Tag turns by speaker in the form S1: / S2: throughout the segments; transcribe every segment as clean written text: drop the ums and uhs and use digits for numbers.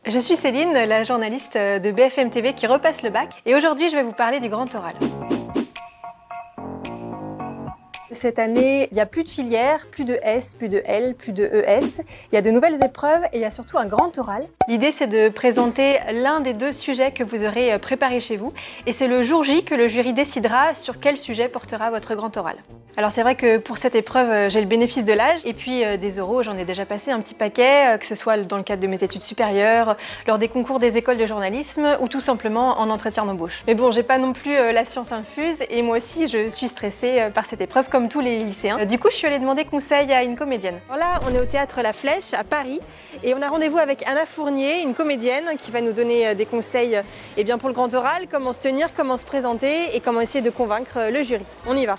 S1: Je suis Céline, la journaliste de BFM TV qui repasse le bac et aujourd'hui je vais vous parler du grand oral. Cette année, il n'y a plus de filière, plus de S, plus de L, plus de ES. Il y a de nouvelles épreuves et il y a surtout un grand oral. L'idée, c'est de présenter l'un des deux sujets que vous aurez préparés chez vous. Et c'est le jour J que le jury décidera sur quel sujet portera votre grand oral. Alors c'est vrai que pour cette épreuve, j'ai le bénéfice de l'âge. Et puis des oraux, j'en ai déjà passé un petit paquet, que ce soit dans le cadre de mes études supérieures, lors des concours des écoles de journalisme ou tout simplement en entretien d'embauche. Mais bon, j'ai pas non plus la science infuse et moi aussi, je suis stressée par cette épreuve comme tous les lycéens. Du coup, je suis allée demander conseil à une comédienne. Alors là, on est au théâtre La Flèche à Paris et on a rendez-vous avec Anna Fournier, une comédienne qui va nous donner des conseils pour le grand oral, comment se tenir, comment se présenter et comment essayer de convaincre le jury. On y va.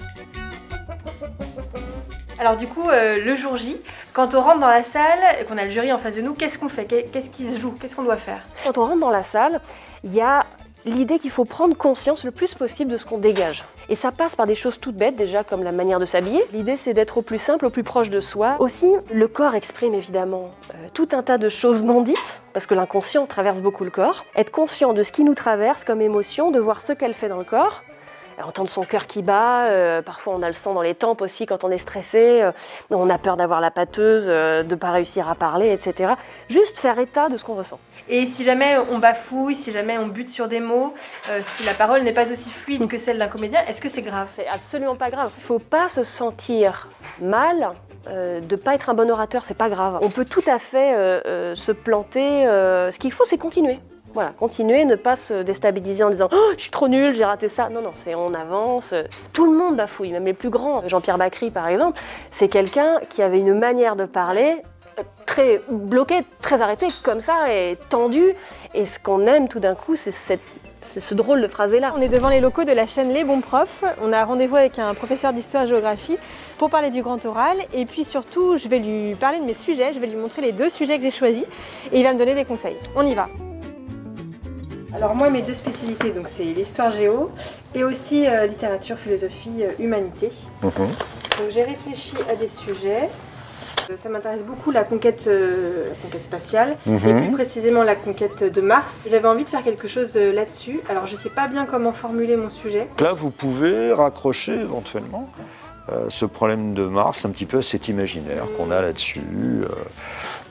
S1: Alors du coup, le jour J, quand on rentre dans la salle et qu'on a le jury en face de nous, qu'est-ce qu'on fait? Qu'est-ce qui se joue? Qu'est-ce qu'on doit faire?
S2: Quand on rentre dans la salle, il y a l'idée qu'il faut prendre conscience le plus possible de ce qu'on dégage. Et ça passe par des choses toutes bêtes déjà, comme la manière de s'habiller. L'idée, c'est d'être au plus simple, au plus proche de soi. Aussi, le corps exprime évidemment tout un tas de choses non dites, parce que l'inconscient traverse beaucoup le corps. Être conscient de ce qui nous traverse comme émotion, de voir ce qu'elle fait dans le corps. Entendre son cœur qui bat, parfois on a le sang dans les tempes aussi quand on est stressé, on a peur d'avoir la pâteuse, de ne pas réussir à parler, etc. Juste faire état de ce qu'on ressent.
S1: Et si jamais on bafouille, si jamais on bute sur des mots, si la parole n'est pas aussi fluide que celle d'un comédien, est-ce que c'est grave?
S2: C'est absolument pas grave. Il ne faut pas se sentir mal. De ne pas être un bon orateur, c'est pas grave. On peut tout à fait se planter. Ce qu'il faut, c'est continuer. Voilà, continuer, ne pas se déstabiliser en disant « Oh, je suis trop nulle, j'ai raté ça ». Non, non, c'est on avance. Tout le monde bafouille, même les plus grands. Jean-Pierre Bacry, par exemple, c'est quelqu'un qui avait une manière de parler très bloquée, très arrêtée, comme ça, et tendue. Et ce qu'on aime tout d'un coup, c'est ce drôle de phrasé-là.
S1: On est devant les locaux de la chaîne Les Bons Profs. On a rendez-vous avec un professeur d'histoire-géographie pour parler du grand oral. Et puis surtout, je vais lui parler de mes sujets. Je vais lui montrer les deux sujets que j'ai choisis. Et il va me donner des conseils. On y va. Alors moi, mes deux spécialités, donc c'est l'histoire géo et aussi littérature, philosophie, humanité. Donc j'ai réfléchi à des sujets. Ça m'intéresse beaucoup la conquête spatiale et plus précisément la conquête de Mars. J'avais envie de faire quelque chose là-dessus. Alors je ne sais pas bien comment formuler mon sujet.
S3: Là, vous pouvez raccrocher éventuellement ce problème de Mars un petit peu à cet imaginaire qu'on a là-dessus.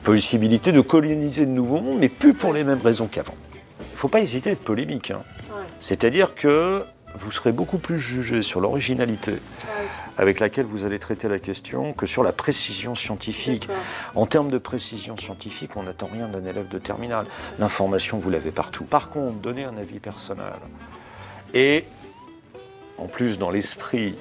S3: Possibilité de coloniser de nouveaux mondes, mais plus pour les mêmes raisons qu'avant. Il ne faut pas hésiter à être polémique. Hein. Ouais. C'est-à-dire que vous serez beaucoup plus jugé sur l'originalité avec laquelle vous allez traiter la question que sur la précision scientifique. En termes de précision scientifique, on n'attend rien d'un élève de terminale. L'information, vous l'avez partout. Par contre, donner un avis personnel et, en plus, dans l'esprit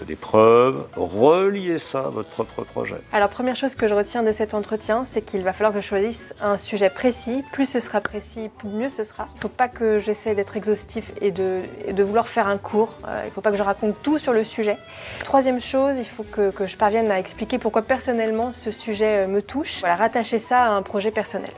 S3: de l'épreuve, relier ça à votre propre projet.
S1: Alors première chose que je retiens de cet entretien, c'est qu'il va falloir que je choisisse un sujet précis. Plus ce sera précis, mieux ce sera. Il ne faut pas que j'essaie d'être exhaustif et de vouloir faire un cours. Il ne faut pas que je raconte tout sur le sujet. Troisième chose, il faut que je parvienne à expliquer pourquoi personnellement ce sujet me touche. Voilà, rattacher ça à un projet personnel.